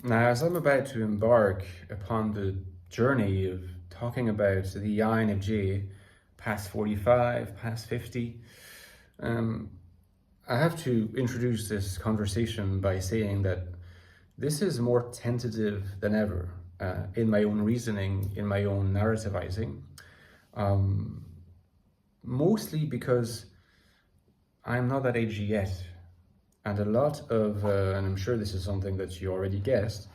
Now, as I'm about to embark upon the journey of talking about the INFJ past 45, past 50, um, I have to introduce this conversation by saying that this is more tentative than ever in my own reasoning, in my own narrativizing, um, mostly because I'm not that age yet. And a lot of, and I'm sure this is something that you already guessed,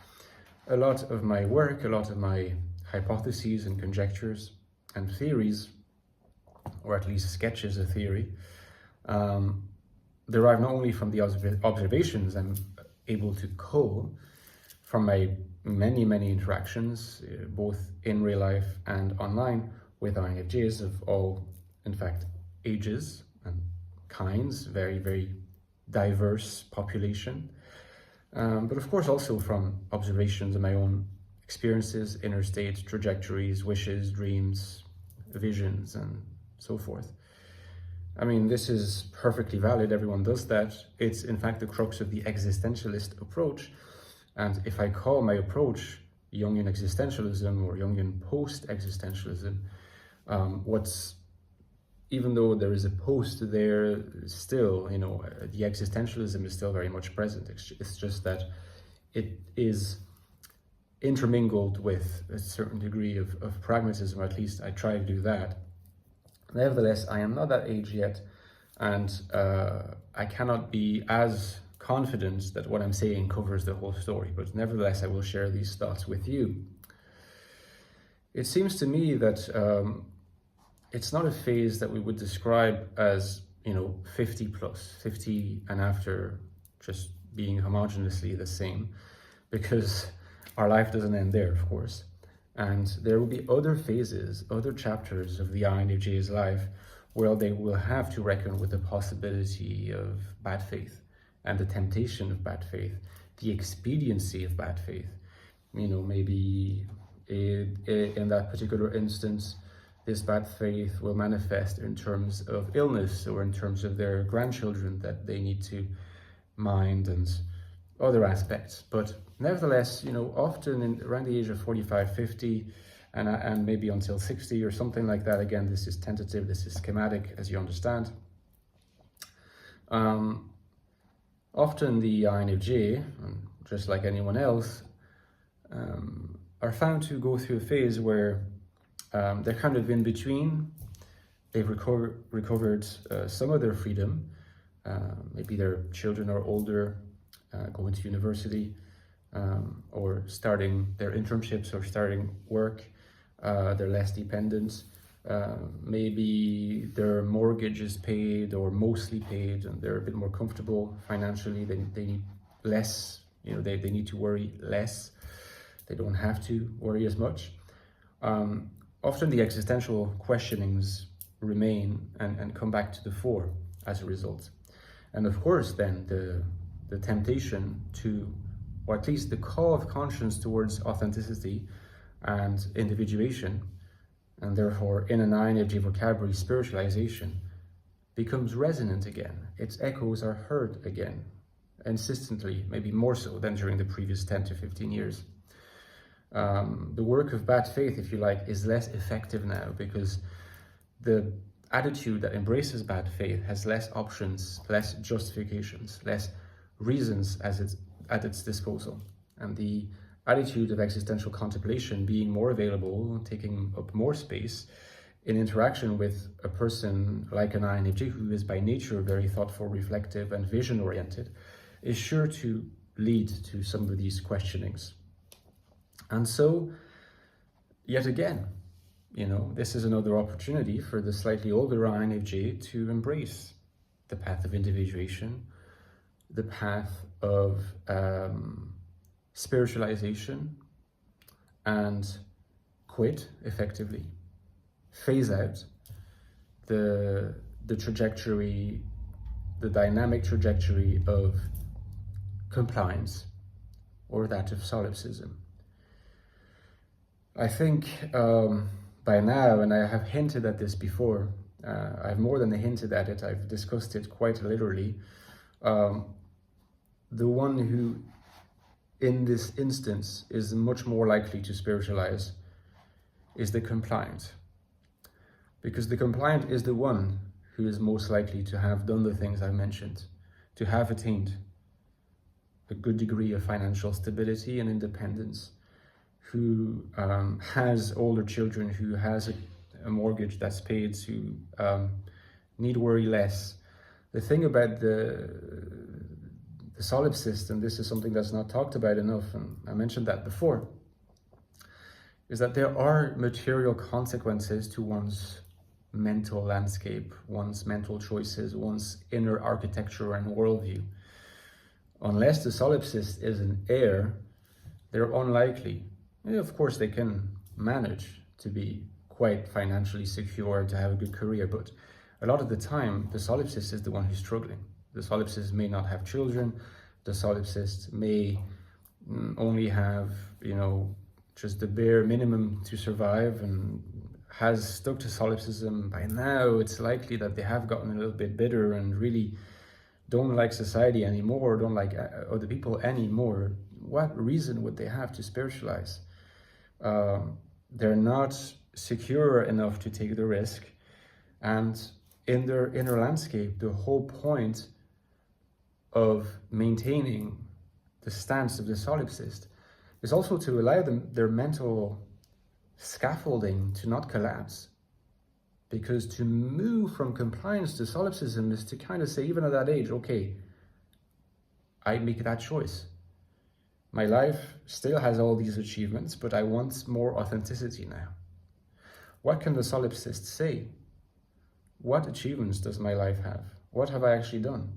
a lot of my work, a lot of my hypotheses and conjectures and theories, or at least sketches of theory, um, derive not only from the observations I'm able to cull from my many interactions, both in real life and online, with INFJs of all, in fact, ages and kinds, very diverse population. But of course also from observations of my own experiences, inner states, trajectories, wishes, dreams, visions, and so forth. I mean, this is perfectly valid, everyone does that. It's in fact the crux of the existentialist approach. And if I call my approach Jungian existentialism or Jungian post-existentialism, what's even though there is a post there, still, the existentialism is still very much present. It's just that it is intermingled with a certain degree of pragmatism, or at least I try to do that. Nevertheless, I am not that age yet, and I cannot be as confident that what I'm saying covers the whole story, but nevertheless, I will share these thoughts with you. It seems to me that it's not a phase that we would describe as, 50 plus, 50 and after just being homogeneously the same, because our life doesn't end there, of course. And there will be other phases, other chapters of the INFJ's life where they will have to reckon with the possibility of bad faith and the temptation of bad faith, the expediency of bad faith. Maybe in that particular instance, this bad faith will manifest in terms of illness or in terms of their grandchildren that they need to mind and other aspects. But nevertheless, often around the age of 45, 50, and maybe until 60 or something like that, again, this is tentative, this is schematic, as you understand. Often the INFJ, just like anyone else, are found to go through a phase where they're kind of in between. They've recovered some of their freedom. Maybe their children are older, going to university, or starting their internships or starting work. They're less dependent. Maybe their mortgage is paid or mostly paid, and they're a bit more comfortable financially. They need less, they need to worry less. They don't have to worry as much. Often the existential questionings remain and come back to the fore as a result. And of course then the temptation to, or at least the call of conscience towards authenticity and individuation, and therefore in an INFJ vocabulary, spiritualization, becomes resonant again. Its echoes are heard again, insistently, maybe more so than during the previous 10 to 15 years. The work of bad faith, if you like, is less effective now because the attitude that embraces bad faith has less options, less justifications, less reasons at its disposal. And the attitude of existential contemplation being more available, taking up more space in interaction with a person like an INFJ who is by nature very thoughtful, reflective, and vision-oriented, is sure to lead to some of these questionings. And so, yet again, this is another opportunity for the slightly older INFJ to embrace the path of individuation, the path of spiritualization, and quit, effectively, phase out the trajectory, the dynamic trajectory of compliance or that of solipsism. I think by now, and I have hinted at this before, I've more than hinted at it, I've discussed it quite literally, the one who in this instance is much more likely to spiritualize is the compliant. Because the compliant is the one who is most likely to have done the things I mentioned, to have attained a good degree of financial stability and independence, who has older children, who has a mortgage that's paid, who need worry less. The thing about the solipsist, and this is something that's not talked about enough, and I mentioned that before, is that there are material consequences to one's mental landscape, one's mental choices, one's inner architecture and worldview. Unless the solipsist is an heir, they're unlikely. Of course, they can manage to be quite financially secure, to have a good career, but a lot of the time, the solipsist is the one who's struggling. The solipsist may not have children. The solipsist may only have, just the bare minimum to survive, and has stuck to solipsism. By now, it's likely that they have gotten a little bit bitter and really don't like society anymore, don't like other people anymore. What reason would they have to spiritualize? They're not secure enough to take the risk. And in their inner landscape, the whole point of maintaining the stance of the solipsist is also to allow them their mental scaffolding to not collapse. Because to move from compliance to solipsism is to kind of say, even at that age, okay, I make that choice. My life still has all these achievements, but I want more authenticity now. What can the solipsist say? What achievements does my life have? What have I actually done?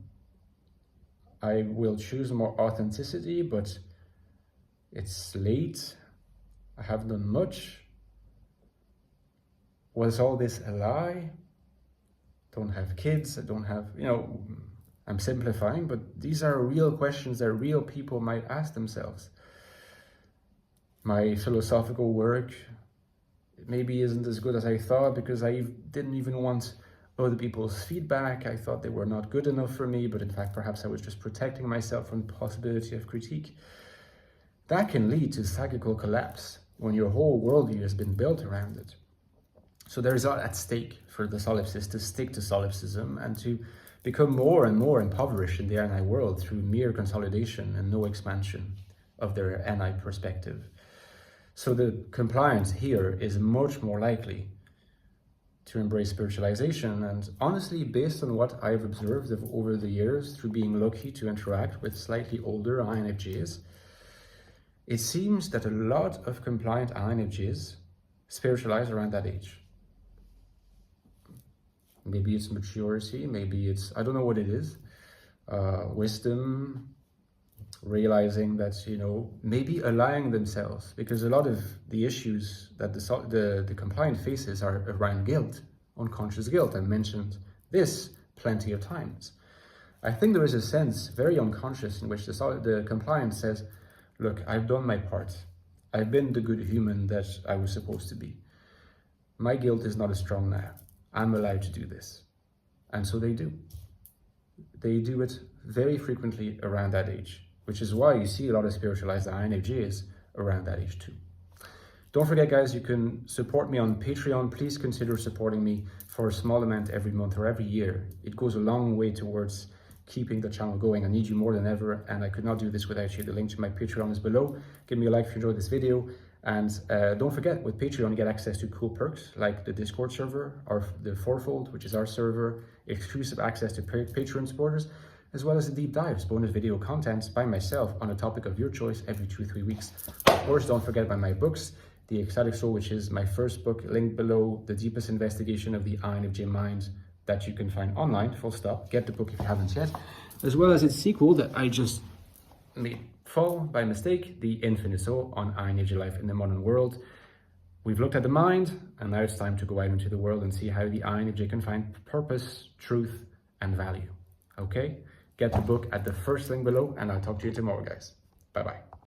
I will choose more authenticity, but it's late. I haven't done much. Was all this a lie? Don't have kids, I don't have, I'm simplifying, but these are real questions that real people might ask themselves. My philosophical work maybe isn't as good as I thought because I didn't even want other people's feedback. I thought they were not good enough for me, but in fact, perhaps I was just protecting myself from the possibility of critique. That can lead to psychical collapse when your whole worldview has been built around it. So there is a lot at stake for the solipsist to stick to solipsism and to become more and more impoverished in the NI world through mere consolidation and no expansion of their NI perspective. So the compliance here is much more likely to embrace spiritualization. And honestly, based on what I've observed over the years through being lucky to interact with slightly older INFJs, it seems that a lot of compliant INFJs spiritualize around that age. Maybe it's maturity, maybe it's, I don't know what it is, wisdom, realizing that, maybe allowing themselves, because a lot of the issues that the compliant faces are around guilt, unconscious guilt. I mentioned this plenty of times. I think there is a sense, very unconscious, in which the compliant says, look, I've done my part. I've been the good human that I was supposed to be. My guilt is not as strong now. I'm allowed to do this. And so they do. They do it very frequently around that age, which is why you see a lot of spiritualized INFJs around that age too. Don't forget, guys, you can support me on Patreon. Please consider supporting me for a small amount every month or every year. It goes a long way towards keeping the channel going. I need you more than ever, and I could not do this without you. The link to my Patreon is below. Give me a like if you enjoyed this video. And don't forget, with Patreon, you get access to cool perks like the Discord server, or the Fourfold, which is our server, exclusive access to Patreon supporters, as well as the deep dives, bonus video content by myself on a topic of your choice every 2-3 weeks. Of course, don't forget about my books, The Ecstatic Soul, which is my first book, linked below, the deepest investigation of the INFJ mind that you can find online, full stop. Get the book if you haven't yet. As well as its sequel that I just made fall by mistake, The Infinite Soul on INFJ life in the modern world. We've looked at the mind, and now it's time to go out into the world and see how the INFJ can find purpose, truth, and value. Okay? Get the book at the first link below, and I'll talk to you tomorrow, guys. Bye-bye.